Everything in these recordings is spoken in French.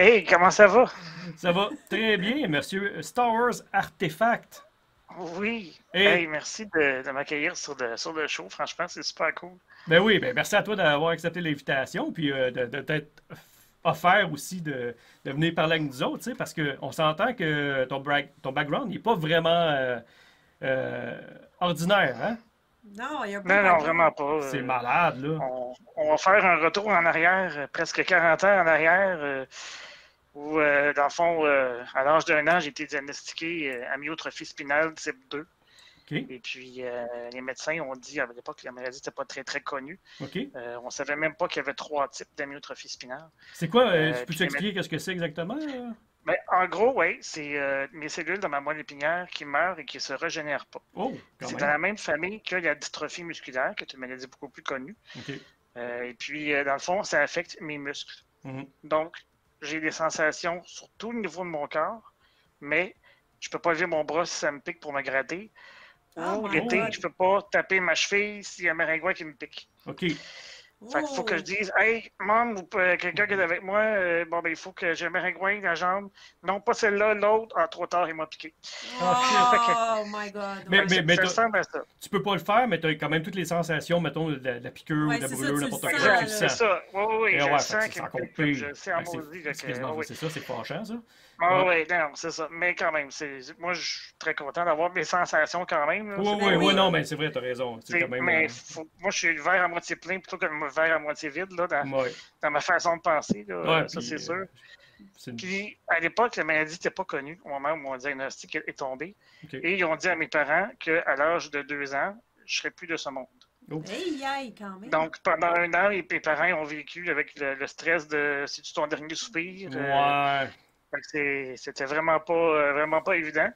Hey, comment ça va? Ça va très bien, monsieur Star Wars Artefact. Oui. Et, Hey, merci de m'accueillir sur le show. Franchement, c'est super cool. ben oui, ben merci à toi d'avoir accepté l'invitation, puis de t'être offert aussi de venir parler avec nous autres, tu sais, parce qu'on s'entend que ton background n'est pas vraiment euh, ordinaire, hein? Non, il n'y a pas de Non, non, background. vraiment pas. C'est malade, là. On va faire un retour en arrière, presque 40 ans en arrière, où, dans le fond, à l'âge d'un an, j'ai été diagnostiqué amyotrophie spinale type 2. OK, Et puis, les médecins ont dit, à l'époque, la maladie n'était pas très, très connue. OK. On ne savait même pas qu'il y avait 3 types d'amyotrophie spinale. C'est quoi, Puis peux-tu expliquer qu'est-ce que c'est exactement? Ben, en gros, oui, c'est mes cellules dans ma moelle épinière qui meurent et qui ne se régénèrent pas. Oh, quand C'est dans même. la même famille que la dystrophie musculaire, qui est une maladie beaucoup plus connue. OK. Et puis, dans le fond, ça affecte mes muscles. Mhm. Donc, j'ai des sensations sur tout le niveau de mon corps, mais je peux pas lever mon bras si ça me pique pour me gratter. Oh Ou my l'été, God. je peux pas taper ma cheville s'il y a un maringouin qui me pique. OK. Fait qu'il faut que je Oh. dise, hey, maman ou quelqu'un qui est avec moi, bon, ben, il faut que j'ai un maringouin dans la jambe. Non, pas celle-là, l'autre. Ah, trop tard, il m'a piqué. Ah, shit. Oh my God. Mais, Ouais. mais Ça ressemble à ça. tu peux pas le faire, mais tu as quand même toutes les sensations, mettons, de la piqûre ou Ouais, de la c'est ça, brûlure, tu le n'importe sens, quoi, là. tu le C'est sens. ça. Oui, oui, oui, Et je ouais, le fait que sens c'est qu'il me encore pique. pire. Je le sais en Ben, maudit. c'est quasiment, Oui. c'est ça, c'est fâchant, ça. Ah Ouais. oui, non, c'est ça. Mais quand même, moi, je suis très content d'avoir mes sensations quand même. Là. Oui, C'est oui, pas, Ben oui, oui. non, mais c'est vrai, t'as raison. C'est quand même. mais moi, je suis le verre à moitié plein plutôt que le verre à moitié vide là, Ouais. dans ma façon de penser. Là, Ouais, ça, c'est puis. sûr. C'est une- Puis, à l'époque, la maladie n'était pas connue au moment où mon diagnostic est tombé. OK. Et ils ont dit à mes parents qu'à l'âge de 2 ans, je ne serais plus de ce monde. Oh. Hey, aïe, quand même. Donc, pendant un an, mes parents ont vécu avec le stress de c'est-tu ton dernier soupir? Ouais. Fait que c'était vraiment pas évident.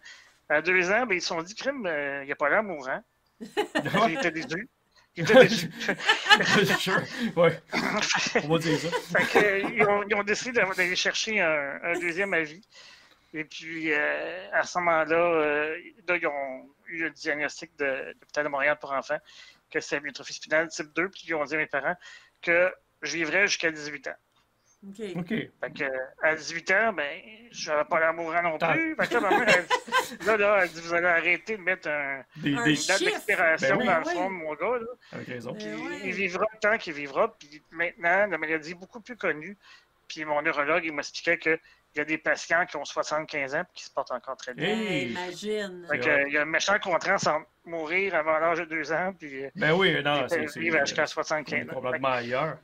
À 2 ans, ben, ils se sont dit, crime, il n'y a pas l'air mourant. Ils étaient déçus. Ils étaient déçus. Sure. Ouais. On va dire ça. Fait que, ils ont décidé d'aller chercher un deuxième avis. Et puis, à ce moment-là, là, ils ont eu le diagnostic de l'hôpital de Montréal pour enfants, que c'est l'amyotrophie spinale type 2, puis ils ont dit à mes parents que je vivrais jusqu'à 18 ans. OK. OK. Fait que, à 18 ans, ben, je n'avais pas l'air mourant non T'as- plus. Fait que là, ma mère, elle dit, là, elle dit, vous allez arrêter de mettre Un Des, une date chiffre. d'expiration Ben oui. dans le Ben front oui. de mon gars, là. avec raison. Puis Ouais. il vivra le temps qu'il vivra. Puis maintenant, la maladie est beaucoup plus connue. Puis mon neurologue, il m'expliquait qu'il y a des patients qui ont 75 ans et qui se portent encore très bien. Hey. Hey, imagine. Fait C'est que, vrai. il y a un méchant contraste entre mourir avant l'âge de 2 ans puis Ben oui, non, vivre jusqu'à on est 75 ans. Fait complètement ailleurs.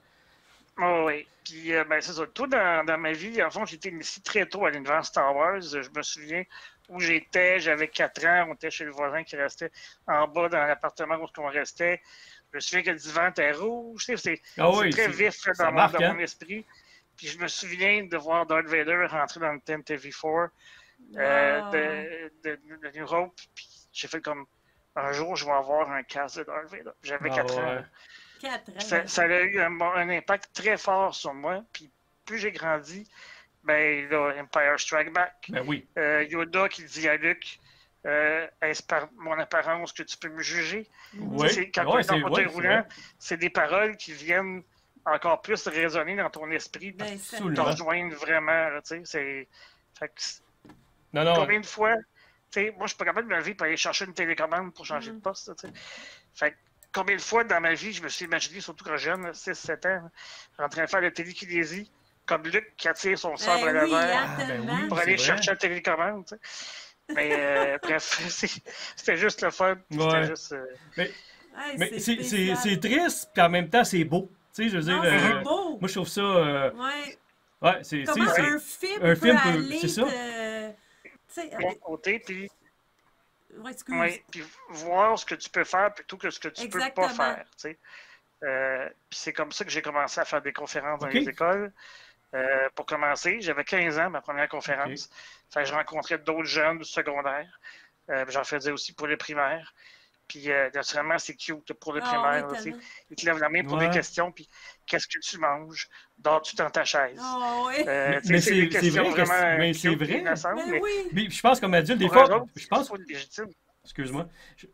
que, oui. Puis, ben, c'est ça. Tout dans ma vie, en fond, j'ai été initié très tôt à l'univers Star Wars. Je me souviens où j'étais, j'avais 4 ans, on était chez le voisin qui restait en bas dans l'appartement où on restait. Je me souviens que le divan était rouge. Tu sais, Ah c'est oui, très vif là, ça dans marque, mon hein? esprit. Puis je me souviens de voir Darth Vader rentrer dans le tent TV4 Ah. de New Hope. Puis j'ai fait comme un jour, je vais avoir un casque de Darth Vader. J'avais Ah 4 ans. ouais. 4 ans. Ça a eu un impact très fort sur moi. Puis plus j'ai grandi, ben là, Empire Strike Back. Ben oui. Yoda qui dit à Luke, est-ce par mon apparence que tu peux me juger? Oui. Quand on Ouais, est en c'est fauteuil vrai. roulant, c'est des paroles qui viennent encore plus résonner dans ton esprit, puis Ben, te Absolument. rejoindre vraiment. Là, tu sais, fait que Non, non. combien de fois, tu sais, moi je suis pas capable de me lever pour aller chercher une télécommande pour changer de poste. Là, tu sais. Fait que combien de fois dans ma vie je me suis imaginé, surtout quand jeune, 6-7 ans, en train de faire de la télékinésie, comme Luke qui attire son sabre à Eh oui, laser hein, ben tellement. oui. pour c'est aller vrai. chercher la télécommande. Tu sais. Mais bref, c'était juste le fun. C'était Ouais. juste. Mais, Hey, mais c'est spécial. triste, puis en même temps, c'est beau. Tu sais, je veux dire, Non, c'est beau. moi, je trouve ça. Ouais. Ouais, c'est. Comment c'est- un film un peut film peut- aller c'est ça. te... Tu sais, de mon côté, puis ouais, excuse. ouais, puis voir ce que tu peux faire plutôt que ce que tu peux Exactement. pas faire. Tu sais. Puis c'est comme ça que j'ai commencé à faire des conférences dans Ok. les écoles. Pour commencer, j'avais 15 ans, ma première conférence. Fait que je rencontrais d'autres jeunes du secondaire. J'en faisais aussi pour les primaires. Puis naturellement, c'est cute pour les Ah primaires. oui, là, tu sais. tellement. Ils te lèvent la main pour Ouais. des questions, puis qu'est-ce que tu manges? Dors-tu dans ta chaise? Oh, oui. Tu sais, Mais c'est des c'est questions vrai que vraiment mais c'est cute et vrai. innocentes, Ben mais oui. Puis je pense comme adulte, des pour eux fois, autres, je c'est pense, pas légitime. Excuse-moi.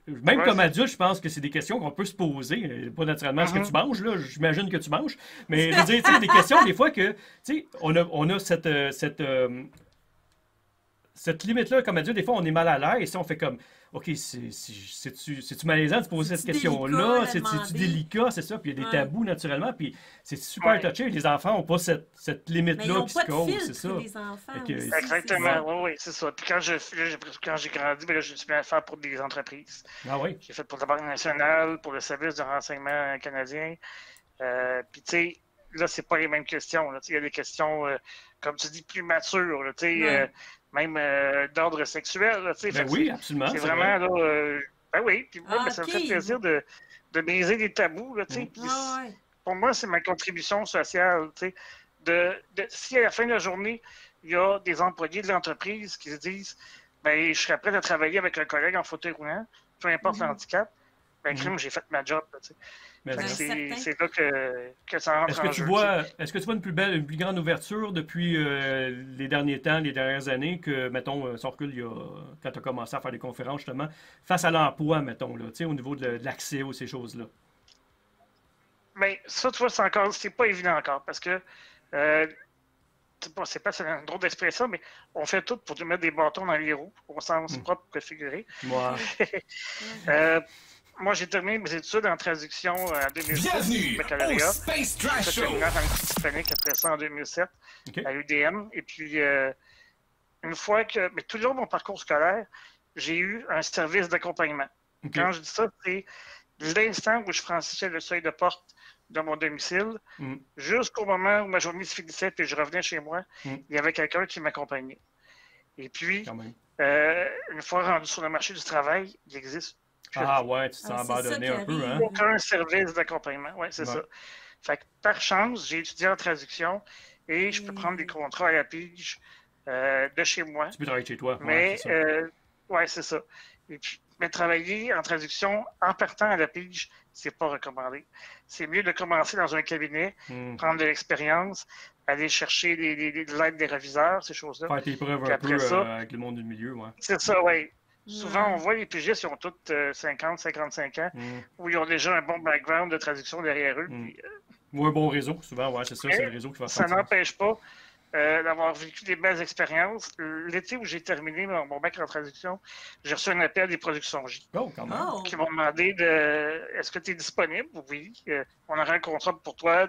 Même Ouais, comme adulte, je pense que c'est des questions qu'on peut se poser. Pas naturellement ce que tu manges, là. J'imagine que tu manges. Mais je veux dire, tu sais, des questions, des fois que, tu sais, on a cette limite-là comme adulte. Des fois, on est mal à l'aise. On fait comme, OK, c'est-tu malaisant de se poser cette C'est-tu délicat question-là? de C'est-tu demander? délicat? C'est ça. Puis il y a des Ouais. tabous, naturellement. Puis c'est super Ouais. touché. Les enfants n'ont pas cette Mais ils limite-là n'ont qui pas se de cause. filtre, C'est ça. les enfants Fait que- aussi. Exactement, Ouais. oui, c'est ça. Puis quand j'ai grandi, ben là, je me suis mis à faire pour des entreprises. Ah oui. J'ai fait pour la Banque nationale, pour le service de renseignement canadien. Puis, tu sais, là, c'est pas les mêmes questions. Là. Tu sais, il y a des questions, comme tu dis, plus matures, là, tu sais, Ouais. même d'ordre sexuel. Là, tu sais. Fait Ben que oui, absolument. c'est c'est vraiment, vrai. là, ben oui, puis moi, Ah, ben, ça me fait ok. plaisir de briser les tabous, là, tu sais. Mm. Puis Ah, ouais. pour moi, c'est ma contribution sociale, tu sais. Si à la fin de la journée, il y a des employés de l'entreprise qui se disent, ben, je serais prêt à travailler avec un collègue en fauteuil roulant, peu importe l'handicap, ben, crime, j'ai fait ma job, là, tu sais. Mais Fait que Ben, certain. c'est là que ça entre Est-ce en que tu jeu. vois, est-ce que tu vois une plus grande ouverture depuis les derniers temps, les dernières années, que, mettons, si on recule quand tu as commencé à faire des conférences, justement, face à l'emploi, mettons, là, tu sais, au niveau de l'accès ou ces choses-là? Mais ça, tu vois, c'est pas évident encore, parce que, c'est un drôle d'expression, mais on fait tout pour te mettre des bâtons dans les roues, au sens propre que figuré. Moi, Moi, j'ai terminé mes études en traduction en 2006 Bienvenue au baccalauréat. au Space Trash J'ai fait Show! une en langue hispanique après ça en 2007 OK. à l'UDM. Et puis, une fois que. Mais tout le long de mon parcours scolaire, j'ai eu un service d'accompagnement. OK. Quand je dis ça, c'est l'instant où je franchissais le seuil de porte de mon domicile Mm. jusqu'au moment où ma journée se finissait et je revenais chez moi, Mm. il y avait quelqu'un qui m'accompagnait. Et puis, Quand même. une fois rendu sur le marché du travail, il existe Ah ouais, tu t'es Ah, c'est abandonné ça un qui peu, hein? arrive. aucun service d'accompagnement. Oui, c'est Ouais. ça. Fait que par chance, j'ai étudié en traduction et je peux Mm. prendre des contrats à la pige de chez moi. Tu peux travailler chez toi. Ouais, Mais, c'est ça. ouais, c'est ça. Et puis, mais travailler en traduction en partant à la pige, c'est pas recommandé. C'est mieux de commencer dans un cabinet, Mm. prendre de l'expérience, aller chercher de l'aide des réviseurs, ces choses-là. Faire tes preuves Puis un après peu ça- avec le monde du milieu, ouais. C'est ça, oui. Souvent, Ouais. on voit les pigistes, ils ont tous 50, 55 ans, Mm. où ils ont déjà un bon background de traduction derrière eux. Mm. Puis, Ou un bon réseau, souvent, ouais, c'est ça, c'est le réseau qui va ça faire n'empêche pas d'avoir vécu des belles expériences. L'été où j'ai terminé mon bac en traduction, j'ai reçu un appel des productions J Oh, quand même. Oh. qui m'ont demandé est-ce que tu es disponible? Oui. On aurait un contrat pour toi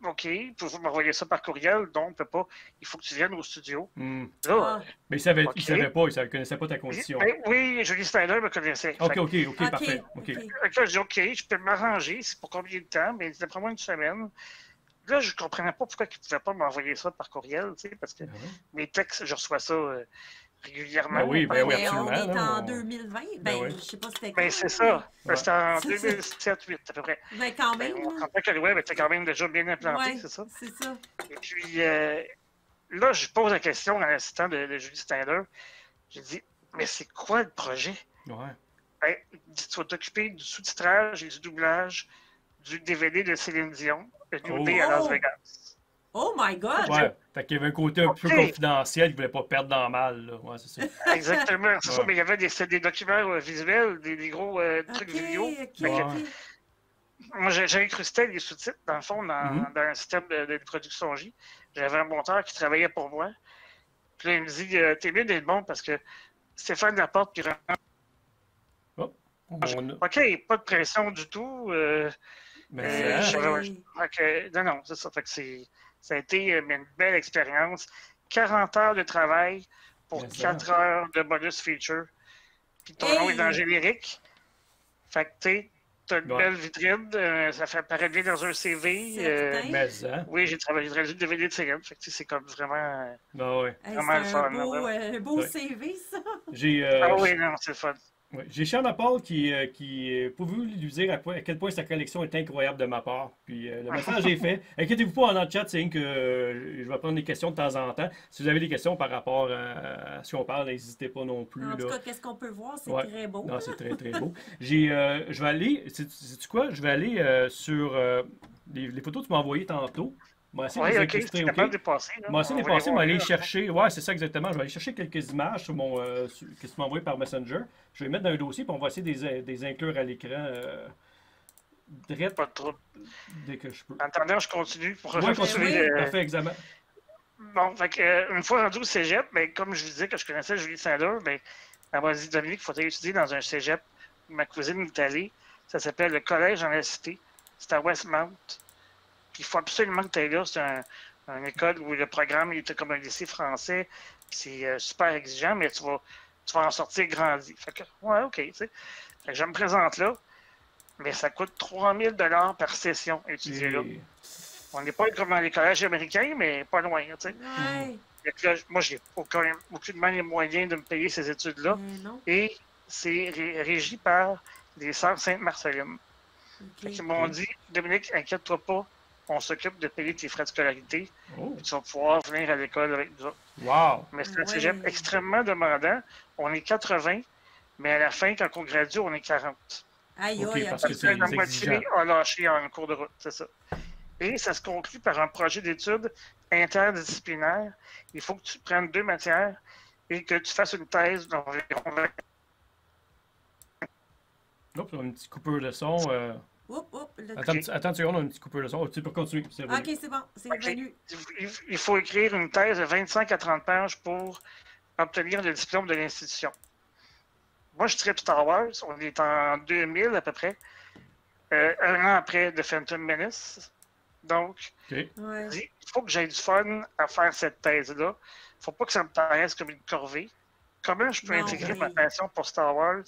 OK, pouvez-vous m'envoyer ça par courriel? Non, on ne peut pas. Il faut que tu viennes au studio. Mm. Là, Ah. Mais il OK. savait pas, il connaissait pas ta condition. ben oui, Julie Steiner me connaissait. Ok, Fait ok, ok, Ok, parfait. Ok. ok. Fait que là, je dis, OK, je peux m'arranger. C'est pour combien de temps? Mais d'après moi, une semaine. Là, je ne comprenais pas pourquoi ils ne pouvaient pas m'envoyer ça par courriel, tu sais, parce que Ah ouais. mes textes, je reçois ça régulièrement. Ben oui, Ouais, oui, mais on absolument, est là, en on- 2020. Ben Ben, oui. je sais pas c'était quand. Ben, c'est ça. Ouais. C'était en C'est ça. 2007-2008 à peu près. Ben, quand Ben, même. on là. comprend que le web était quand même déjà bien implanté, Ouais, c'est ça. c'est ça. Et puis, là, je pose la question à l'assistant de Julie Steiner. J'ai dit, mais c'est quoi le projet? Ouais. Ben, tu vas t'occuper du sous-titrage et du doublage du DVD de Céline Dion, le New Day à Las Oh! Vegas. Oh my God! Ouais. Fait qu'il y avait un côté un peu Ok. confidentiel, il voulait pas perdre dans le mal, là. Ouais, c'est ça. Exactement, c'est ça, Ouais. mais il y avait des documents visuels, des gros trucs Ok, vidéo. ok, Fait que Ouais. ok. moi, j'ai incrusté les sous-titres, dans le fond, Mhm. dans un système de production J. J'avais un monteur qui travaillait pour moi. Puis là, il me dit, t'es mieux d'être bon parce que Stéphane Laporte, puis On a- OK, pas de pression du tout. Mais je ça, savais- Fait que, non, c'est ça. Fait que ça a été une belle expérience. 40 heures de travail pour Mais ça. 4 heures de bonus feature. Puis ton nom est dans le générique. Fait que, tu sais, t'as une Ouais. belle vitrine. Ça fait paraître bien dans un CV. Certain. mais ça. Oui, j'ai traduit le DVD de Céline. Fait que, tu sais, c'est comme vraiment. Ben ouais. Hey, Vraiment le c'est fun, un beau, vraiment. beau Ouais. CV, ça. J'ai Ah oui, non, c'est le fun. ouais, j'ai Charles Paul qui pouvez-vous lui dire à quel point sa collection est incroyable de ma part. Puis le message est fait. Inquiétez-vous pas en chat, c'est que je vais prendre des questions de temps en temps. Si vous avez des questions par rapport à ce qu'on parle, n'hésitez pas non plus. En tout Là. cas, qu'est-ce qu'on peut voir? C'est Ouais. très beau. Non, c'est très très beau. Je vais aller, sais-tu quoi? Je vais aller sur les photos que tu m'as envoyées tantôt. Moi, essayer de Oui, les ok, incruster, c'est OK? capable de dépasser. Là. Moi, essayer de On les va les passer, voir mais aller là. chercher. Ouais, c'est ça exactement. Je vais aller chercher quelques images sur mon, que tu m'as envoyé par Messenger. Je vais les mettre dans un dossier, puis on va essayer de les inclure à l'écran direct Pas de trouble. dès que je peux. En attendant, je continue pour Oui, recapituler continue. oui. Parfait, examen. Bon, fait que, une fois rendu au cégep, ben, comme je vous disais que je connaissais Julie Saint-Leu, ben, elle m'a dit, Dominique, il faut aller étudier dans un cégep. Ma cousine est allée. Ça s'appelle le Collège en la Cité. C'est à Westmount. Puis il faut absolument que tu ailles là. C'est une école où le programme il était comme un lycée français. C'est super exigeant, mais tu vas en sortir grandi. Fait que, ouais, OK, tu sais. Fait que je me présente là, mais ça coûte 3000 par session étudier là. Et... On n'est pas comme dans les collèges américains, mais pas loin, tu sais. Ouais. Fait que là, moi, j'ai aucunement les moyens de me payer ces études-là. Mais non. Et c'est régi par les Sœurs Sainte-Marceline. OK. Ils m'ont dit, Dominique, inquiète-toi pas, on s'occupe de payer tes frais de scolarité, Oh, puis tu vas pouvoir venir à l'école avec nous autres. wow! Mais c'est un Ouais. cégep extrêmement demandant. On est 80, mais à la fin, quand on gradue, on est 40. Aïe, OK, aïe, parce OK. que c'est La moitié exigeant. a lâché en cours de route, c'est ça. Et ça se conclut par un projet d'études interdisciplinaire. Il faut que tu prennes 2 matières et que tu fasses une thèse d'environ 20. Oups, on a une petite coupure de son. Oups, oups. Attends une seconde, on a une petite coupure de son. Oh, tu peux continuer. C'est OK, revenu. c'est bon. C'est OK. revenu. Il faut écrire une thèse de 25 à 30 pages pour obtenir le diplôme de l'institution. Moi, je tripe Star Wars. On est en 2000 à peu près. Un an après The Phantom Menace. Donc, OK. Ouais. il faut que j'aie du fun à faire cette thèse-là. Il ne faut pas que ça me paraisse comme une corvée. Comment je peux Non, intégrer oui. ma passion pour Star Wars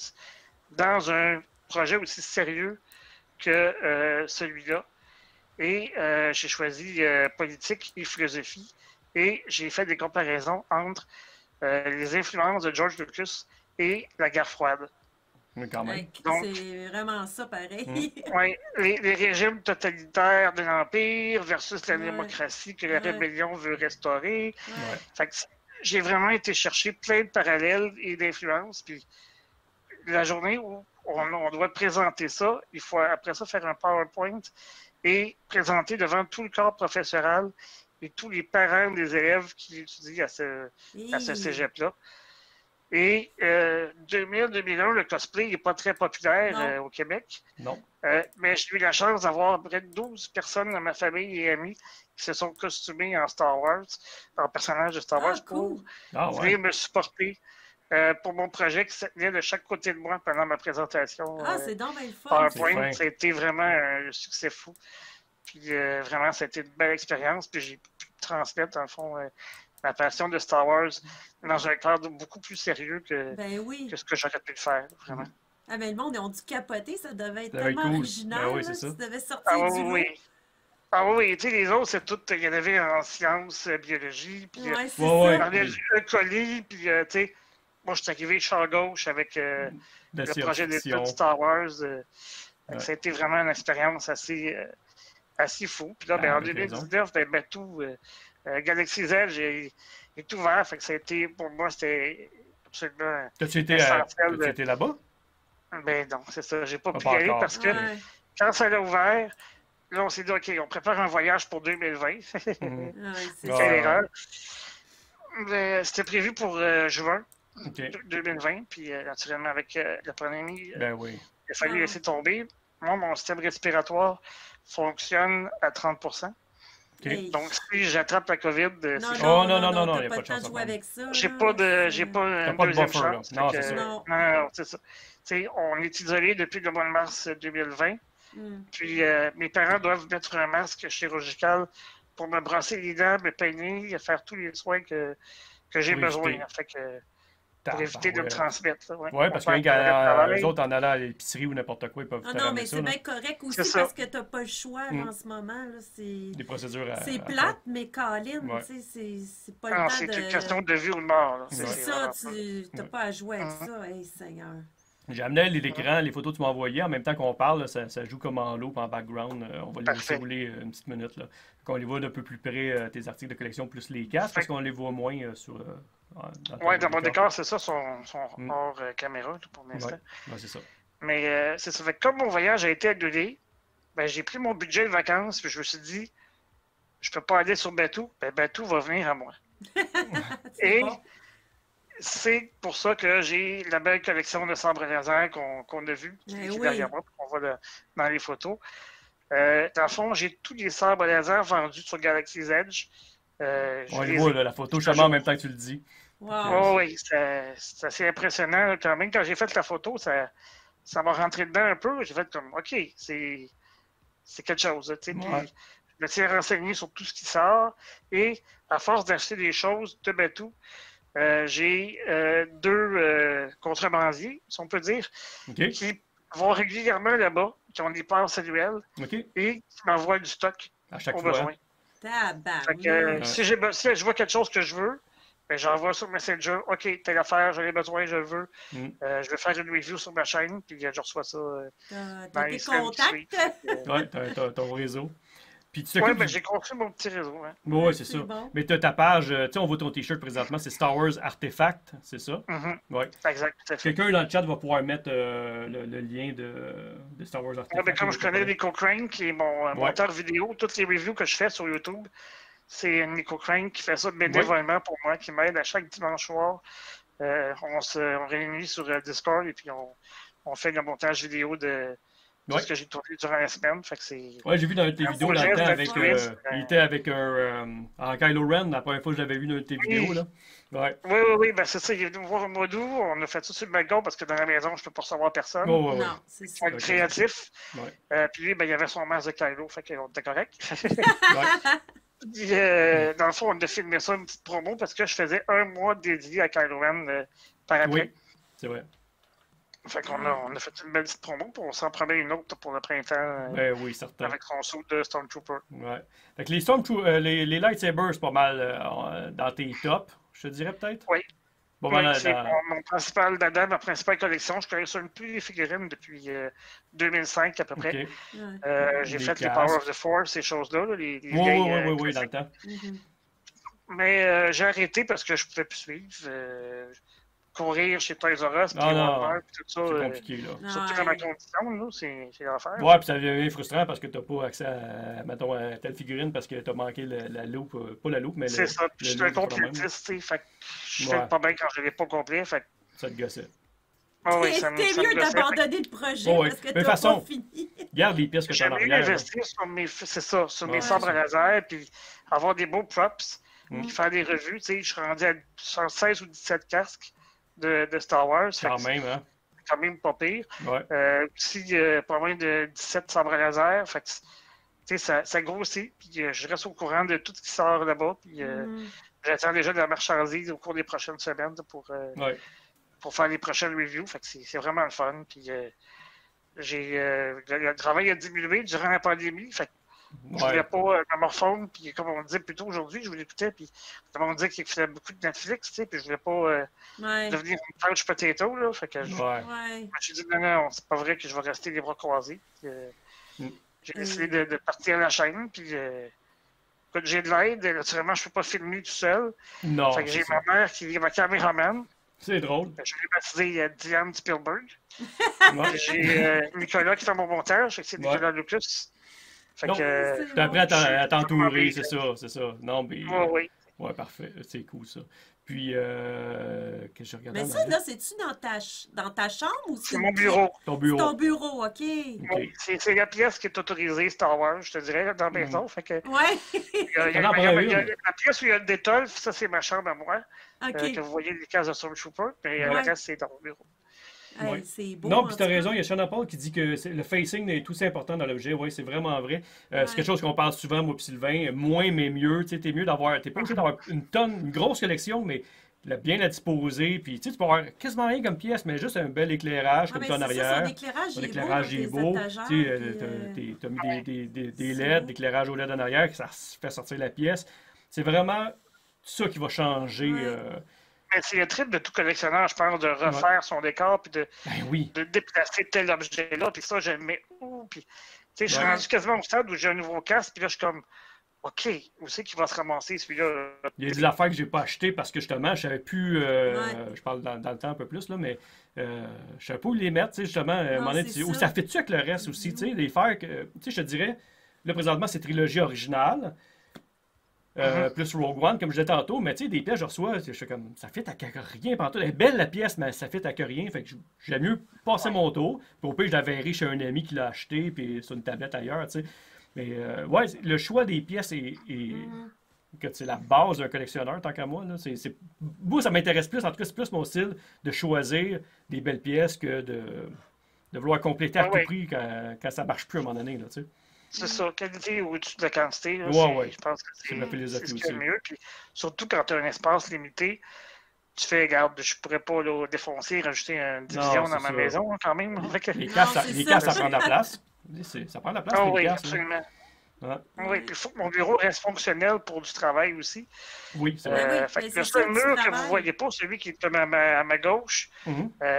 dans un projet aussi sérieux que celui-là? Et j'ai choisi politique et philosophie. Et j'ai fait des comparaisons entre les influences de George Lucas et la guerre froide. Mais quand même. Ouais, Donc- c'est vraiment ça, pareil. Ouais, les régimes totalitaires de l'Empire versus la Ouais. démocratie que la Ouais. rébellion veut restaurer. Ouais. Ouais. Fait que j'ai vraiment été chercher plein de parallèles et d'influences. Puis la journée où on doit présenter ça, il faut après ça faire un PowerPoint et présenter devant tout le corps professoral et tous les parents des élèves qui étudient à ce Hi. cégep-là. Et 2000-2001, le cosplay n'est pas très populaire Non. au Québec. Non. Mais j'ai eu la chance d'avoir près de 12 personnes dans ma famille et amis qui se sont costumés en Star Wars, en personnage de Star Ah, Wars, pour cool. Ah ouais. venir me supporter pour mon projet qui se tenait de chaque côté de moi pendant ma présentation Ah, c'est donc bien le fun. C'est PowerPoint. fin. Ça a été vraiment un succès fou. Puis vraiment, ça a été une belle expérience. Puis j'ai pu transmettre, dans le fond, ma passion de Star Wars dans un cadre beaucoup plus sérieux Ben oui. que ce que j'aurais pu le faire, vraiment. Ah, mais le monde, ils ont dû capoter. Ça devait être Ça devait être tellement cool. original. Ben oui, là, c'est ça. tu devais sortir Ah du oui, lot. oui. Ah oui, tu sais, les autres, c'est tout. Il y en avait en sciences, biologie, puis Ouais, c'est Ouais, on ouais. ça. parlait du E. coli, puis tu sais, moi, je suis arrivé champ gauche avec De le projet d'études science-fiction. Star Wars. Fait que Ouais. ça a été vraiment une expérience assez fou. Puis là, ben, Ah, en avec raison. 2019, ben, tout, Galaxy Z est ouvert. Fait que ça a été, pour moi, c'était absolument T'as-tu été, essentiel. t'as-tu été là-bas? Ben non, c'est ça. J'ai pas Ah, pu pas y aller encore. parce que Ouais. quand ça a ouvert, là, on s'est dit, OK, on prépare un voyage pour 2020. Mhm. Ouais, c'est Ah, ça. Quelle erreur. Mais c'était prévu pour juin OK. 2020, puis naturellement, avec la pandémie, Ben oui. il a fallu Ah. laisser tomber. Moi, mon système respiratoire fonctionne à 30 OK. Hey. Donc, si j'attrape la COVID, Non, c'est Oh, non, non, t'as y a pas pas le de temps chance de à jouer prendre. avec ça. j'ai là. pas de, C'est- j'ai pas T'as une pas de deuxième buffer, là. chance. Non, Fait c'est que, ça. Non. non, c'est ça. Tu sais, on est isolé depuis le mois de mars 2020. Hmm. Puis mes parents doivent mettre un masque chirurgical pour me brasser les dents, me peigner, faire tous les soins que j'ai Pour besoin. éviter. Fait que, pour éviter de me Tabarouette. transmettre. Là, Ouais, parce que Mon père travaille. eux autres, en allant à l'épicerie ou n'importe quoi, ils peuvent Ah te non, ramener mais ça. c'est là. bien correct aussi C'est ça. parce que t'as pas le choix là, Mm. en ce moment. Là, Des procédures à c'est à plate, mais Colin, Ouais. tu sais, c'est pas le Non, temps c'est de... une question de vie ou de mort. Là. C'est Ouais. ça, vraiment tu n'as Ouais. pas à jouer avec Mhm. ça. Hey, Seigneur. J'ai amené l'écran, les photos que tu m'as envoyées, en même temps qu'on parle, là, ça joue comme en loop, en background. On va les laisser Parfait. rouler une petite minute. Là. Qu'on les voit d'un peu plus près, tes articles de collection, plus les casques, parce qu'on les voit moins sur... Ouais, dans mon décor, c'est ça, sont Mm. hors caméra là, pour l'instant. Ouais, c'est ça. Mais c'est ça. Fait que comme mon voyage a été annulé, ben, j'ai pris mon budget de vacances, puis je me suis dit, je peux pas aller sur Batuu, ben Batuu va venir à moi. C'est Et bon. c'est pour ça que j'ai la belle collection de sabres laser qu'on a vu, qui Eh est oui. derrière moi, qu'on voit dans les photos. Dans le fond, j'ai tous les sabres laser vendus sur Galaxy's Edge. Je On le les voit, ai. là, la photo, justement, en même temps que tu le dis. Wow. Oh oui, c'est assez impressionnant. Là, quand même, quand j'ai fait la photo, ça m'a rentré dedans un peu. J'ai fait comme, OK, c'est quelque chose. Tu sais, puis Ouais. je me suis renseigné sur tout ce qui sort. Et à force d'acheter des choses de Batuu, j'ai deux contrebandiers, si on peut dire, OK? qui vont régulièrement là-bas, qui ont des passes annuelles OK? et qui m'envoient du stock À chaque au fois. besoin. Fait que, Tabarnak. si je vois quelque chose que je veux, ben, j'envoie sur Messenger. OK, telle affaire, j'en ai besoin, je le veux. Mm. Je vais faire une review sur ma chaîne, puis je reçois ça T'as dans tes les semaines qui contacts? suivent. Ouais, t'as ton réseau. Puis tu Ouais, t'occupes ben, du... j'ai construit mon petit réseau. Hein. Ouais, c'est C'est ça. bon. Mais t'as ta page, tu sais, on voit ton t-shirt présentement, c'est Star Wars Artefact, c'est ça? Mhm. Ouais. Exact, tout à fait. Quelqu'un dans le chat va pouvoir mettre le lien de Star Wars Ouais, Artefact. ben, comme je connais Nico Crane, qui est mon Ouais. monteur vidéo, toutes les reviews que je fais sur YouTube, c'est Nico Crane qui fait ça bénévolement pour moi, qui m'aide à chaque dimanche soir. On réunit sur Discord et puis on fait le montage vidéo de tout Ouais. ce que j'ai tourné durant la semaine. Fait que c'est. Ouais, j'ai vu dans une de tes Un vidéos beau dans le geste temps avec. d'altruisme. Il était avec en Kylo Ren, la première fois que je l'avais vu dans une de tes Oui. vidéos, là. Ouais. Oui, ben c'est ça. Il est venu me voir au mois d'août. On a fait ça sur le balcon parce que dans la maison, je peux pas recevoir personne. Oh, ouais, ouais. Non, c'est Faut ça. être Ok. créatif. Ouais. Puis lui, ben, il y avait son masque de Kylo. Fait qu'on était correct. Ouais. Puis, dans le fond, on a filmé ça, une petite promo, parce que je faisais un mois dédié à Kylo Ren par après. Oui, c'est vrai. Fait qu'on on a fait une belle petite promo, puis on s'en promet une autre pour le printemps Ben oui, certain. avec son saut de Stormtrooper. Ouais. Fait que les les lightsabers, c'est pas mal dans tes tops, je te dirais peut-être. Oui. Pas Oui, mal c'est dans... mon principal dada, ma principale collection. Je collectionne plus les figurines depuis 2005 à peu près. Ok. Ouais. J'ai Les fait les casques. Power of the Force, ces choses-là, là, les Oui, vieilles, oui, dans le classiques. temps. Mhm. Mais j'ai arrêté parce que je pouvais plus suivre. Courir chez Toys R Us, puis Ah, non. Walmart, puis tout ça. C'est compliqué, là. Surtout dans ma condition, là, c'est l'affaire. Ouais, puis ça devient frustrant parce que t'as pas accès mettons, à telle figurine parce que t'as manqué la loupe, pas la loupe, mais C'est ça. Puis je suis un loop, c'est pas le même. complétiste, tu sais. Fait que je Ouais. fais pas bien quand je l'ai pas complet. Fait que, Ça te gossait. ah oui, C'était ça me mieux gossait. d'abandonner le projet Oh, oui. parce que Mais t'as de façon, pas fini. Garde les pièces que t'as en J'aime mieux arrière. Là. investir sur mes, c'est ça, sur mes Ouais, sabres c'est ça. laser, puis avoir des beaux props, Mm. puis faire des revues. Tu sais, je suis rendu à 16 ou 17 casques de Star Wars. Fait Quand que même, hein. c'est quand même pas pire. Ouais. Aussi, pas moins de 17 sabres laser. Fait que, tu sais, ça grossit. Puis je reste au courant de tout ce qui sort là-bas. Puis Mhm. j'attends déjà de la marchandise au cours des prochaines semaines là, Ouais. pour faire les prochaines reviews. Fait que c'est vraiment le fun. Puis le travail a diminué durant la pandémie. Fait que je voulais Ouais. pas me refondre. Puis comme on disait plus tôt aujourd'hui, je vous l'écoutais. Puis comme on disait qu'il faisait beaucoup de Netflix, tu sais. Puis je voulais pas Ouais. devenir une couch potato. Là, fait que Ouais. Ouais. je me suis dit non, c'est pas vrai que je vais rester les bras croisés. Puis, Mm. j'ai décidé de partir à la chaîne. Puis écoute, j'ai de l'aide. Naturellement, je peux pas filmer tout seul. Non, Fait que c'est j'ai ça. ma mère qui est ma caméraman. C'est drôle. Je l'ai baptisé Diane Spielberg. Ouais. J'ai Nicolas qui fait mon montage, fait que c'est Ouais. Nicolas Lucas. Fait Non. que, C'est T'as appris à bon. à t'entourer, c'est ça. Non, mais... oui. Ouais, parfait. C'est cool, ça. Puis, que je regarde Mais ça, là, c'est-tu dans ta chambre ou C'est une mon pièce? bureau. ton C'est bureau. ton bureau, OK. OK. Oui, c'est la pièce qui est autorisée Star Wars, je te dirais, là, dans la maison. Fait que, Ouais. T'en as pas une. la pièce où il y a le détol, ça c'est ma chambre à moi, OK. que vous voyez les cases de Stormtrooper, mais Ouais. le reste c'est dans mon bureau. Hey, Ouais. c'est beau. Non, en puis t'as tout cas. raison, il y a Shannon Paul qui dit que le facing est tout important dans l'objet. Oui, c'est vraiment vrai. Ouais. C'est quelque chose qu'on parle souvent, moi et Sylvain. Moins, mais mieux. Tu sais, t'es mieux d'avoir. T'es pas obligé d'avoir une grosse collection, mais bien la disposer. Puis tu sais, tu peux avoir quasiment rien comme pièce, mais juste un bel éclairage Ah, comme mais ça en c'est ça, arrière. son éclairage, Ton il est éclairage beau. est dans beau. tes étagères, Tu sais, puis, t'as mis des c'est LED, beau. d'éclairage au LED en arrière, que ça fait sortir la pièce. C'est vraiment ça qui va changer. Ouais. Mais c'est le trip de tout collectionneur, je pense, de refaire son décor, puis Ben oui. de déplacer tel objet-là, puis ça, je le mets où, puis tu sais, je suis Ouais. rendu quasiment au stade où j'ai un nouveau casque, puis là, je suis comme, OK, où c'est qu'il va se ramasser, celui-là? Il y a des affaires que j'ai pas achetées parce que justement, je savais plus. Ouais. Je parle dans le temps un peu plus, là, mais je savais pas où les mettre, tu sais, justement. À un moment donné, c'est où ça. ça fait-tu avec le reste aussi, tu sais, les faire que. Tu sais, je te dirais, là, présentement, c'est trilogie originale. plus Rogue One, comme je disais tantôt, mais tu sais, des pièces, je reçois, je fais comme, ça fait à que rien pantoute. Elle est belle la pièce, mais ça fait à que rien, fait que j'aime mieux passer mon tour, puis au pire, je la verrai chez un ami qui l'a acheté, puis sur une tablette ailleurs, tu sais. Mais ouais, le choix des pièces que c'est la base d'un collectionneur, tant qu'à moi. Là. Moi, ça m'intéresse plus, en tout cas, c'est plus mon style de choisir des belles pièces que de vouloir compléter à tout prix quand ça marche plus à un moment donné. Là, tu sais. C'est ça, qualité au-dessus de la quantité. Là, ouais. Je pense que c'est ma philosophie ce aussi. qui est le mieux. Puis, surtout quand tu as un espace limité, tu fais, regarde, je pourrais pas là, défoncer et rajouter une division dans ma maison quand même. Les casses, ça prend de la place. Ça prend de la place, les oui, casses. absolument. Ouais. Oui, puis il faut que mon bureau reste fonctionnel pour du travail aussi. Oui, c'est vrai. Fait que le seul mur que vous ne voyez pas, celui qui est à ma gauche,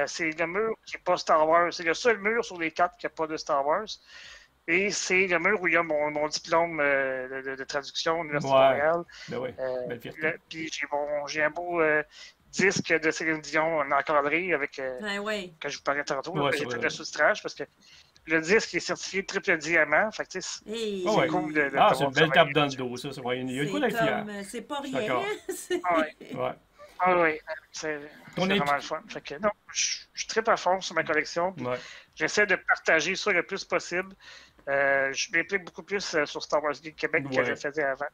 c'est le mur qui n'est pas Star Wars. C'est le seul mur sur les 4 qui n'a pas de Star Wars. Et c'est le mur où il y a mon diplôme de traduction à l'Université de Montréal. Ben oui, belle fierté. Puis j'ai un beau disque de Céline Dion encadré avec que je vous parlais tantôt. J'ai fait le sous-titrage parce que le disque est certifié triple diamant. Fait que c'est cool de c'est une belle tape dans le dos, ça. Il y a quoi d'être fier. C'est pas rien. Oui, c'est vraiment le fun. Fait que non, je tripe à fond sur ma collection. J'essaie de partager ça le plus possible. Je m'implique beaucoup plus sur Star Wars Geek Québec que je le faisais avant.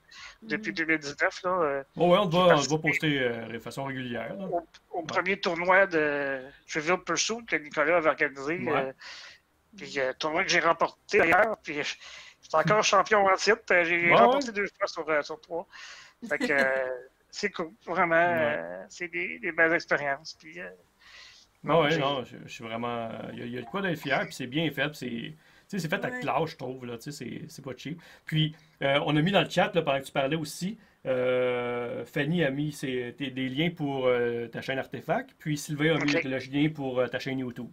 Depuis 2019. Là, on va poster de façon régulière. Là. Au premier tournoi de Trivial Pursuit que Nicolas avait organisé. Puis tournoi que j'ai remporté d'ailleurs. Puis j'étais encore champion en titre. J'ai remporté 2 fois sur 3. Fait que c'est cool. Vraiment, c'est des belles expériences. Puis, non, je suis vraiment. Il y a de quoi d'être fier, puis c'est bien fait. C'est fait avec classe, je trouve. Là, c'est pas cheap. Puis, on a mis dans le chat, là, pendant que tu parlais aussi, Fanny a mis des liens pour ta chaîne Artefact, puis Sylvain a mis le lien pour ta chaîne YouTube.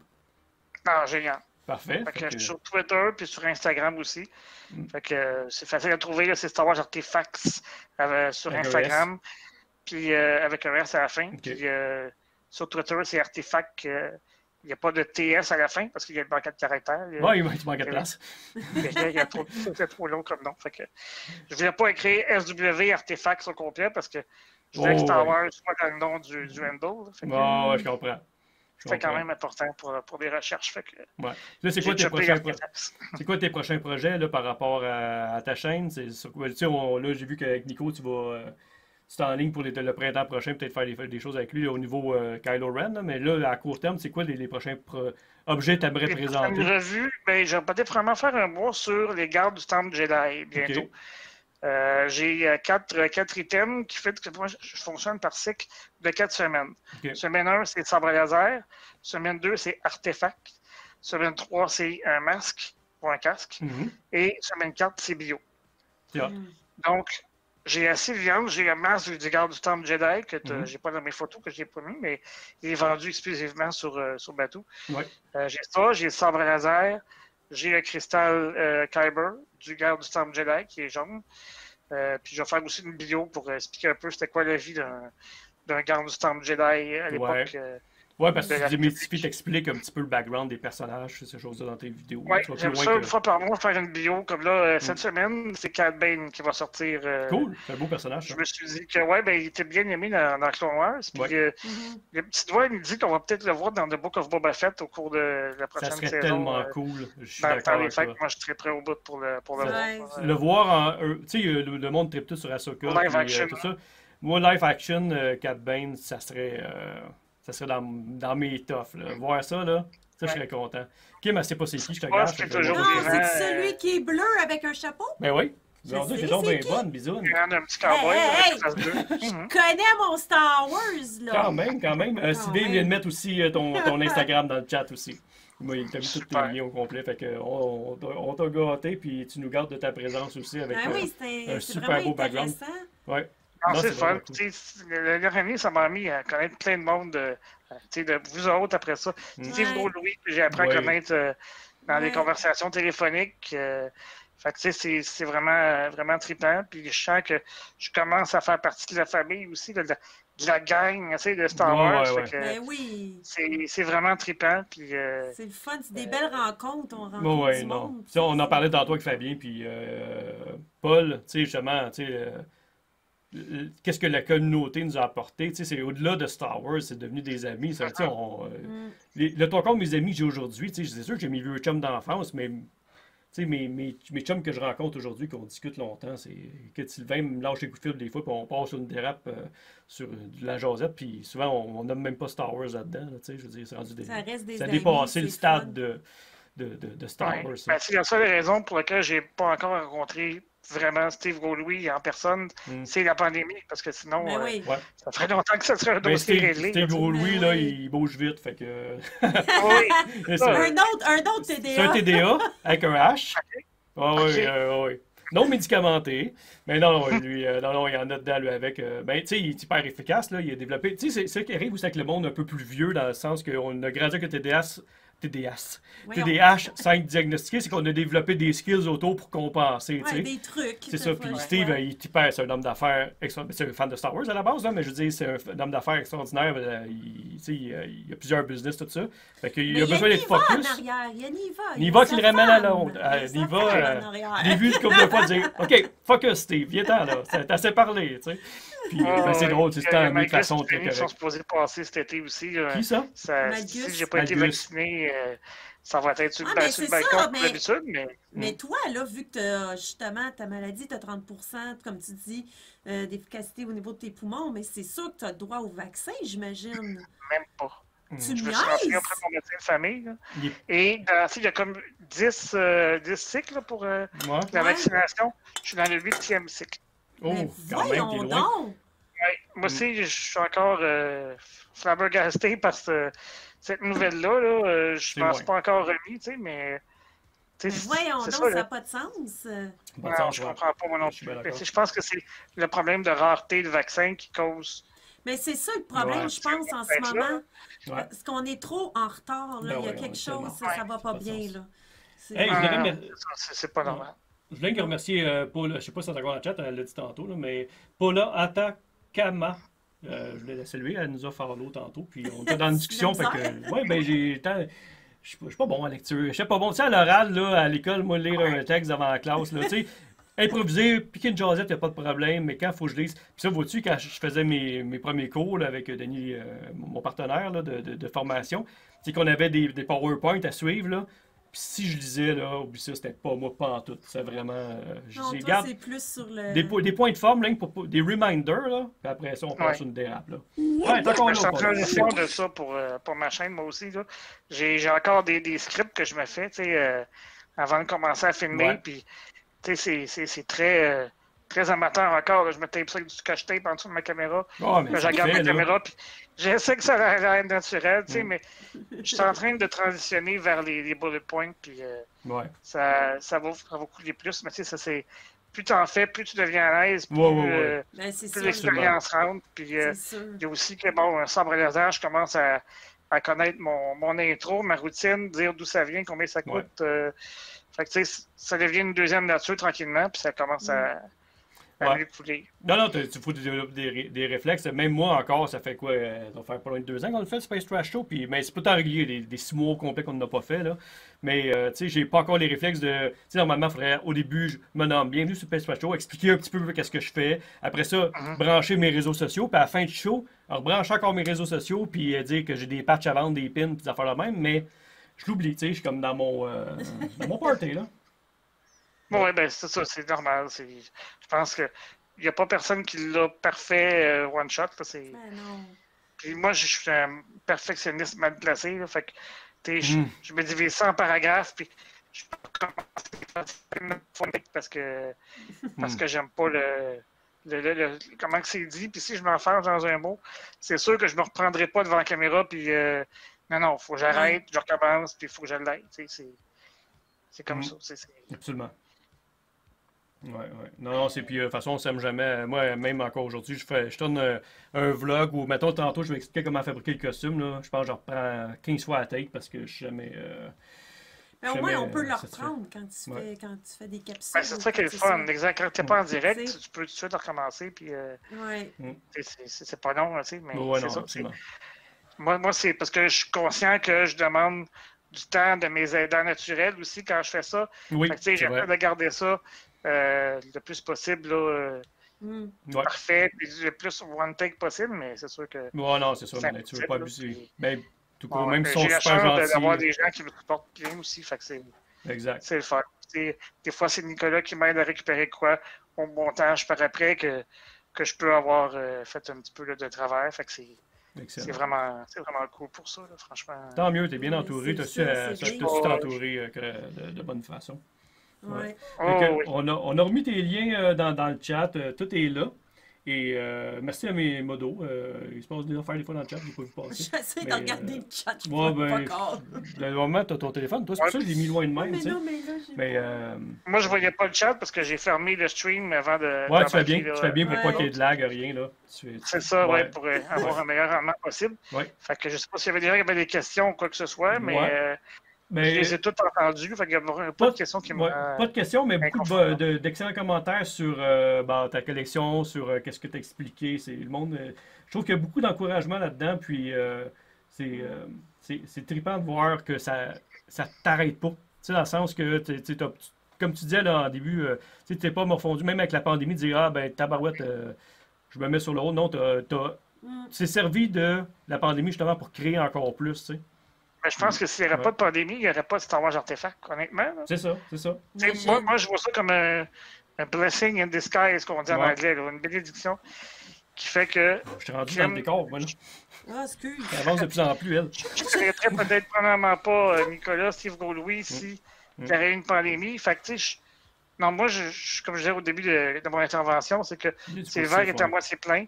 Ah, génial. Parfait. Fait que je suis sur Twitter puis sur Instagram aussi. Fait que c'est facile à trouver. C'est Star Wars Artefacts sur Instagram. Puis avec un S à la fin. Puis sur Twitter, c'est Artefact. Il n'y a pas de TS à la fin parce qu'il y a le banquet de caractères. Oui, il manque de place. C'est trop long comme nom. Fait que je ne voulais pas écrire SW Artefacts au complet parce que je voulais que Star Wars soit dans le nom du handle. Je comprends. C'est quand même important pour des recherches. Fait que, là, c'est quoi tes prochains projets là, par rapport à ta chaîne? Là, j'ai vu qu'avec Nico, tu es en ligne pour le printemps prochain, peut-être faire des choses avec lui là, au niveau Kylo Ren. Là, mais là, à court terme, c'est quoi les prochains objets que tu aimerais présenter? Une revue, je vais peut-être vraiment faire un mois sur les gardes du Temple Jedi bientôt. J'ai 4 items qui fait que moi, je fonctionne par cycle de 4 semaines. Semaine 1, c'est sabre laser. Semaine 2, c'est artefact. Semaine 3, c'est un masque ou un casque. Et semaine 4, c'est bio. Donc, j'ai assez de viande. J'ai le masque du garde du Temple Jedi que j'ai pas dans mes photos, que j'ai pas mis, mais il est vendu exclusivement sur Batuu. J'ai ça, j'ai le sabre laser. J'ai le cristal Kyber du garde du Temple Jedi qui est jaune. Puis je vais faire aussi une vidéo pour expliquer un peu c'était quoi la vie d'un garde du Temple Jedi à l'époque. Parce que tu démystifies, t'expliques un petit peu le background des personnages, ces choses-là dans tes vidéos. J'aime ça une fois par mois faire une vidéo. Comme là, cette semaine, c'est Cad Bane qui va sortir. Cool, c'est un beau personnage. Je me suis dit que il était bien aimé dans Clone Wars. Puis le petit doigt, il me dit qu'on va peut-être le voir dans The Book of Boba Fett au cours de la prochaine saison. Ça serait tellement cool. Je suis d'accord avec ça. Moi, je suis très prêt au bout pour le voir. Le voir en... Tu sais, le monde tripe tout sur Ahsoka. Live action. Tout ça. Moi, live action, Cad Bane, ça serait dans mes toughs. Voir ça, là, je serais content. Kim, c'est pas c'est qui, je te regarde. C'est celui qui est bleu avec un chapeau? Ben oui. C'est donc bien bonne, bisous. Il y en a un petit cowboy avec face bleue. Je connais mon Star Wars, là. Quand même. Sylvain vient de mettre aussi ton Instagram dans le chat aussi. Moi, il t'a mis tous tes liens au complet. Fait que on t'a gâté, puis tu nous gardes de ta présence aussi avec un super beau background. Ouais. C'est fun. La dernière année, ça m'a mis à connaître plein de monde de vous autres après ça. Louis, j'ai appris à connaître dans les conversations téléphoniques. Fait que c'est vraiment, vraiment trippant. Puis je sens que je commence à faire partie de la famille aussi, de la gang de Star Wars. C'est vraiment trippant. Puis, c'est le fun, c'est des belles rencontres. On rencontre du monde. On en parlait tantôt avec Fabien, puis Paul, justement, qu'est-ce que la communauté nous a apporté. C'est au-delà de Star Wars, c'est devenu des amis. Ça, le trois quarts de mes amis que j'ai aujourd'hui, c'est sûr que j'ai mes vieux chums d'enfance, mais mes chums que je rencontre aujourd'hui, qu'on discute longtemps, c'est que Sylvain me lâche les coups de fil des fois, puis on passe sur une dérape sur de la jasette, puis souvent on nomme même pas Star Wars là-dedans. Je veux dire, c'est rendu ça a dépassé le stade de Star Wars. C'est la seule raison pour laquelle j'ai pas encore rencontré vraiment Steve Roulouis en personne, c'est la pandémie, parce que sinon, ça ferait longtemps que ça serait un dossier réglé. Steve Roulouis, là, il bouge vite, fait que... oui. un autre TDA. C'est un TDA avec un H. Oui. Non médicamenté, mais non, lui, non, il y en a dedans, lui, avec. Tu sais, il est hyper efficace, là, il a développé. Tu sais, c'est ce qui arrive aussi avec le monde un peu plus vieux, dans le sens qu'on a grandi avec le TDAH 5 diagnostiqué, c'est qu'on a développé des skills autour pour compenser. Des trucs. C'est ça. Puis Steve, il est hyper, c'est un homme d'affaires extraordinaire. C'est un fan de Star Wars à la base, là, mais je veux dire, c'est un homme d'affaires extraordinaire. Il a plusieurs business, tout ça. Fait qu'il a besoin d'être focus. Niva qui le ramène à l'autre. Niva, j'ai vu une couple de fois dire OK, focus, Steve, viens-t'en là. T'as assez parlé, tu sais. Puis c'est drôle, c'est tant mieux de façon très correcte. Ils sont supposés passer cet été aussi. Qui ça? Si j'ai pas été vacciné, ça va être sur le balcon comme d'habitude. Mais toi, là, vu que tu as justement ta maladie, tu as 30%, comme tu dis, d'efficacité au niveau de tes poumons, mais c'est sûr que tu as droit au vaccin, j'imagine. Même pas. Tu je me suis renseigné auprès de mon médecin de famille. Là. Et il y a comme 10 cycles là, pour la vaccination. Je suis dans le 8e cycle. Oh, quand même, t'es loin. Moi aussi, je suis encore flabbergasté par cette nouvelle-là. Là. Je ne m'en suis pas encore remis, tu sais, mais... voyons donc, ça n'a pas de sens. Non, je comprends pas, moi non plus. Je pense que c'est le problème de rareté de vaccin qui cause... Mais c'est ça le problème, je pense, en ce moment. Parce qu'on est trop en retard. Là. Il y a quelque chose, ça va pas bien. Là. C'est pas normal. Je voulais remercier Paula, je ne sais pas si c'est encore dans le chat, elle l'a dit tantôt, là, mais Paula Atakama. Je voulais la saluer, elle nous a follow tantôt, puis on était dans une discussion. Fait que, je suis pas bon en lecture. Je suis pas bon. Tu sais, à l'oral, là, à l'école, moi, lire un texte devant la classe, là, tu sais, improviser, piquer une jasette, il n'y a pas de problème, mais quand il faut que je lise. Puis ça, vois-tu, quand je faisais mes premiers cours là, avec Denis, mon partenaire là, de formation, c'est qu'on avait des PowerPoint à suivre, là. Puis si je lisais, là, oublie ça, c'était pas moi, pas en tout. C'est vraiment. Non, toi, c'est plus sur le. Des points de forme, là, des reminders, là. Puis après ça, on passe sur une dérape, là. Je suis en train de ça pour ma chaîne, moi aussi, là. J'ai encore des scripts que je me fais, tu sais, avant de commencer à filmer. Puis, tu sais, c'est très. Très amateur encore, là. Je me tape ça avec du scotch tape en dessous de ma caméra. Je regarde ma caméra, puis je sais que ça a l'air naturel, tu sais, mais je suis en train de transitionner vers les bullet points, puis ça va couler plus. Mais tu sais, ça c'est plus tu en fais, plus tu deviens à l'aise, plus l'expérience rentre. Puis il y a aussi que, bon, un sabre laser, je commence à connaître mon intro, ma routine, dire d'où ça vient, combien ça coûte. Fait que tu sais, ça devient une deuxième nature tranquillement, puis ça commence à couler. Non, tu faut développer des réflexes. Même moi encore, ça fait quoi? Ça va faire pas loin de 2 ans qu'on le fait, le Space Trash Show. Puis, mais c'est pas tant régulier, des 6 mois complets qu'on n'a pas fait. Là. Mais tu sais, j'ai pas encore les réflexes de. Tu sais, normalement, il faudrait au début, je me nomme bienvenue sur Space Trash Show, expliquer un petit peu qu'est-ce que je fais. Après ça, brancher mes réseaux sociaux. Puis à la fin du show, rebrancher encore mes réseaux sociaux. Puis dire que j'ai des patchs à vendre, des pins, puis des affaires là même. Mais je l'oublie, tu sais, je suis comme dans mon party, là. Oui, ben c'est ça, c'est normal. Je pense que il n'y a pas personne qui l'a parfait one shot. Non. Puis moi, je suis un perfectionniste mal placé. Là, fait que je me divise ça en paragraphes, puis je peux commencer à faire une phonique parce que j'aime pas comment que c'est dit. Puis si je m'enferme dans un mot, c'est sûr que je me reprendrai pas devant la caméra. Puis non, il faut que j'arrête, je recommence, puis il faut que je l'aide. C'est comme ça. Absolument. Ouais. Non, c'est puis de toute façon, on s'aime jamais. Moi, même encore aujourd'hui, je tourne un vlog où, mettons, tantôt, je vais expliquer comment fabriquer le costume. Là. Je pense que je reprends 15 fois à la tête parce que je suis jamais. Mais au moins, on peut le reprendre quand tu fais des capsules. Ben, c'est ça qui est le fun. Exact. Quand tu n'es pas en direct, tu peux tout de suite recommencer. Puis, c'est pas long, tu sais. Mais c'est ça. Moi, c'est parce que je suis conscient que je demande du temps de mes aidants naturels aussi quand je fais ça. Oui, j'essaie de garder ça le plus possible là, Ouais. parfait, puis le plus one take possible, mais c'est sûr que Ouais, non, c'est ça, c'est mais tu veux pas impossible, abuser. puis Ben, tout cas, bon, même s'ils sont j'ai la super chance d'avoir gentils. des gens qui me supportent bien aussi, fait que Exact. c'est le fun. Des fois, c'est Nicolas qui m'aide à récupérer quoi au montage par après que je peux avoir fait un petit peu là, de travers, fait que c'est Excellent. c'est vraiment cool pour ça, là, franchement. Tant mieux, t'es bien Ouais, entouré. c'est T'as ça, su c'est bien. t'entourer de bonne façon. Ouais. Fait que, Oh oui. on a remis tes liens dans le chat. Tout est là. Et merci à mes modos. Il se passe des affaires des fois dans le chat, j'ai pas vu passer. J'essaie de Mais, regarder le chat, je ouais, vois pas ben, encore. le moment, t'as ton téléphone. Toi, c'est pour ça que je l'ai mis loin de même, Mais tu sais. non, mais là, j'ai Mais, pas. Moi, je voyais pas le chat parce que j'ai fermé le stream avant de ouais, tu fais d'embarquer, bien. là, Tu fais bien pour Ouais. pas qu'il y ait de lag, rien, là. C'est ça, ouais, Ouais. pour avoir un meilleur rendement possible. Ouais. Fait que je sais pas s'il y avait des gens qui avaient des questions ou quoi que ce soit, mais Ouais. je Mais, les ai toutes entendues. Fait qu'il n'y a pas de questions qui ouais, me. pas de questions, mais beaucoup inconfortables. d'excellents commentaires sur ta collection, sur qu'est-ce que tu as expliqué. C'est le monde. Je trouve qu'il y a beaucoup d'encouragement là-dedans, puis c'est c'est trippant de voir que ça t'arrête pas. Tu sais, dans le sens que, comme tu disais là, en début, tu n'es pas morfondu, même avec la pandémie, de dire, ah ben, tabarouette, je me mets sur le haut. Non, tu t'es servi de la pandémie justement pour créer encore plus, tu sais. Mais je pense que s'il n'y aurait Ouais. pas de pandémie, il n'y aurait pas de Star Wars Artefact, honnêtement. Là. C'est ça, c'est ça. Tu sais, moi, je vois ça comme un blessing in disguise, qu'on dit en Ouais. anglais, là, une bénédiction qui fait que Je suis rendu dans le décor, moi, là. Ah, excuse. Elle avance de plus en plus, elle. je ne traiterais peut-être probablement pas Nicolas, Steve Gaulois si il y aurait eu une pandémie. Fait que, tu sais, non, moi, comme je disais au début de mon intervention, c'est que c'est le verre est à moitié plein,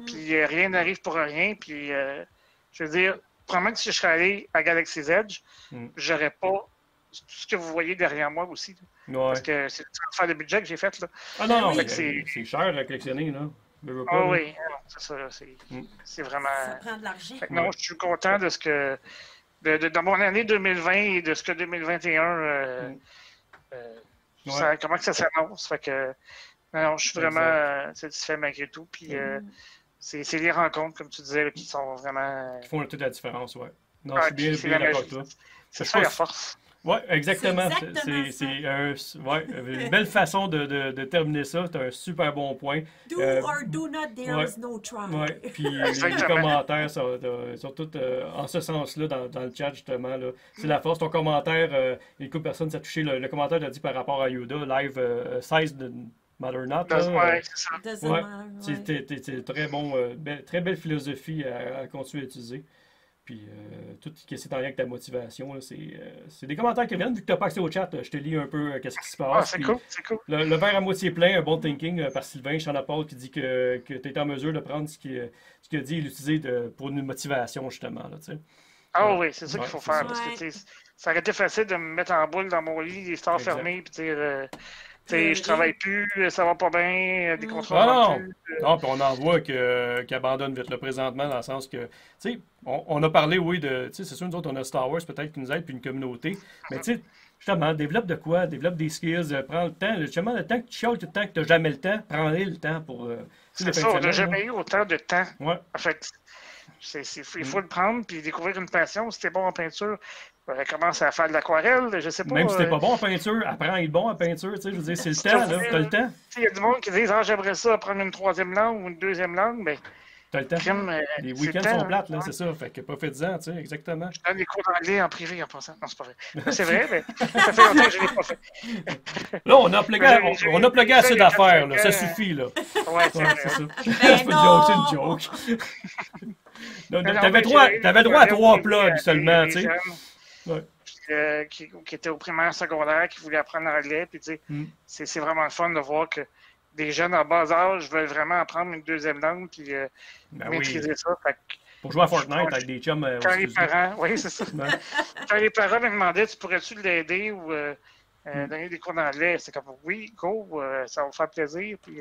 puis rien n'arrive pour rien, puis je veux dire, probablement que si je serais allé à Galaxy's Edge, j'aurais pas tout ce que vous voyez derrière moi aussi. Là. Ouais. Parce que c'est le transfert de budget que j'ai fait. Là. Ah non, non, Oui. fait que c'est cher à collectionner, là. Je veux pas, Ah là. oui, c'est ça. C'est vraiment. Ça prend de l'argent. Fait que non, je suis content de ce que. De mon année 2020 et de ce que 2021. Comment que ça s'annonce. Fait que. Non, je suis vraiment satisfait malgré tout. Puis c'est les rencontres, comme tu disais, là, qui sont vraiment. Qui font toute la différence, ouais. Non, Ah, je suis bien, c'est bien la d'accord magie. avec toi. C'est ça la force. Ouais, exactement. C'est exactement C'est une belle façon de terminer ça. C'est un super bon point. Do or do not, there ouais. is no try. Ouais, puis les Exactement. commentaires sont tous dans ce sens-là, dans le chat, justement. Là. C'est la force. Ton commentaire, beaucoup de personnes, ça a touché le commentaire, t'as dit par rapport à Yoda, live 16 de Matter Not. Ouais, c'est ça. Doesn't Ouais. matter, ouais. C'est très bon, très belle philosophie à continuer à utiliser. Puis tout ce qui est en lien avec ta motivation, là, c'est des commentaires qui viennent. Vu que tu n'as pas accès au chat, je te lis un peu qu'est-ce qui se passe. Ah, c'est Puis cool, c'est cool. le verre à moitié plein, un bon thinking par Sylvain Chanapol qui dit que tu es en mesure de prendre ce qu'il a dit et l'utiliser pour une motivation, justement. Là, tu sais. Ah oui, c'est ça qu'il faut Ouais, faire. c'est Parce ça. que tu sais, ça aurait été facile de me mettre en boule dans mon lit, les stores Exact. fermés, puis dire je travaille plus, ça va pas bien, des contrats Ah ne non! rentrent plus. Non, puis on en voit qui abandonne vite le présentement, dans le sens que, tu sais, on a parlé, oui, de, tu sais, c'est sûr, nous autres, on a Star Wars peut-être qui nous aide, puis une communauté, mais tu sais, justement, développe de quoi? Développe des skills, prends le temps, justement, le temps que tu chiales tout le temps que tu n'as jamais le temps, prends-le le temps pour... C'est ça, on n'a jamais eu autant de temps. Ouais. En fait, il faut le prendre, puis découvrir une passion. Si t'es bon en peinture, commence à faire de l'aquarelle, je sais pas. Même si t'es pas bon en peinture, apprends à être bon en peinture, tu sais, je veux dire, c'est le temps, là, t'as le temps. Il y a du monde qui disent j'aimerais ça apprendre une troisième langue ou une deuxième langue, mais T'as le temps. crime, Les c'est week-ends le temps, sont plates, là, hein. c'est ça, fait que profite-en, tu sais, exactement. Je donne des cours d'anglais en privé en passant. Non, c'est pas vrai. C'est vrai, mais ça fait longtemps que je l'ai pas fait. Là, on a plugué assez d'affaires, là, ça suffit, là. Ouais, c'est Ouais, vrai. c'est ça. Ben C'est pas non! une joke, c'est une joke. Non, Mais non, T'avais mais droit à j'avais 3 des- plugs seulement, des tu sais. jeunes, Ouais. qui étaient au primaire, secondaire, qui voulaient apprendre l'anglais. Puis, tu sais, c'est vraiment le fun de voir que des jeunes en bas âge veulent vraiment apprendre une deuxième langue puis Ben oui, maîtriser ça. Fait que pour jouer à Fortnite avec des chums aux quand les États-Unis. parents, oui, c'est ça. Ouais. Quand les parents me demandaient, tu pourrais-tu l'aider ou donner des cours d'anglais, c'est comme oui, go, ça va me faire plaisir. Puis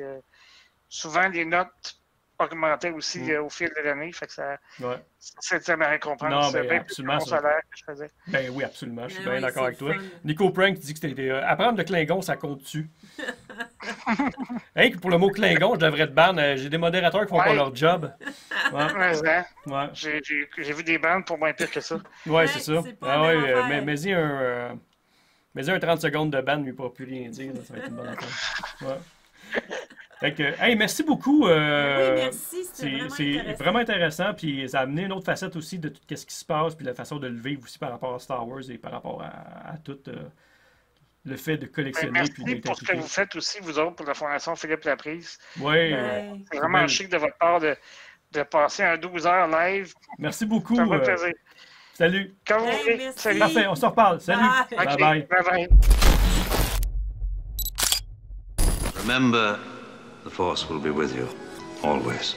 souvent, les notes augmentaient aussi au fil de l'année. Fait que Ouais. c'était ma récompense. Non, ben, bien plus absolument, que mon ça. salaire que je faisais. Ben oui, absolument, je suis Ben bien oui, d'accord c'est avec toi. le fun. Nico Prank dit que c'était apprendre le Klingon, ça compte-tu? Hey, pour le mot Klingon, je devrais te ban. J'ai des modérateurs qui font pas Ouais. leur job. Ouais, Mais, hein, ouais. j'ai vu des bandes pour moins pire que ça. Ouais, c'est ça. c'est pas Ah la ouais, même affaire. mets-y un 30 secondes de ban, lui, pas plus rien dire. Là, ça va être une bonne affaire. Ouais. Fait que, hey, merci beaucoup. Oui, merci, c'était C'est vraiment vraiment intéressant, puis ça a amené une autre facette aussi de tout ce qui se passe, puis la façon de le vivre aussi par rapport à Star Wars et par rapport à tout le fait de collectionner. Merci Puis d'être pour ce que impliqué. vous faites aussi, vous autres, pour la Fondation Philippe Laprise. Oui, Ouais. C'est vraiment belle. chic de votre part de passer un 12 heures live. Merci beaucoup. Ça me fait plaisir. Salut. Quand vous Hey, voulez. merci. Salut. Parfait, on se reparle. Salut. Bye. Ok, Bye bye. bye. Remember, the Force will be with you, always.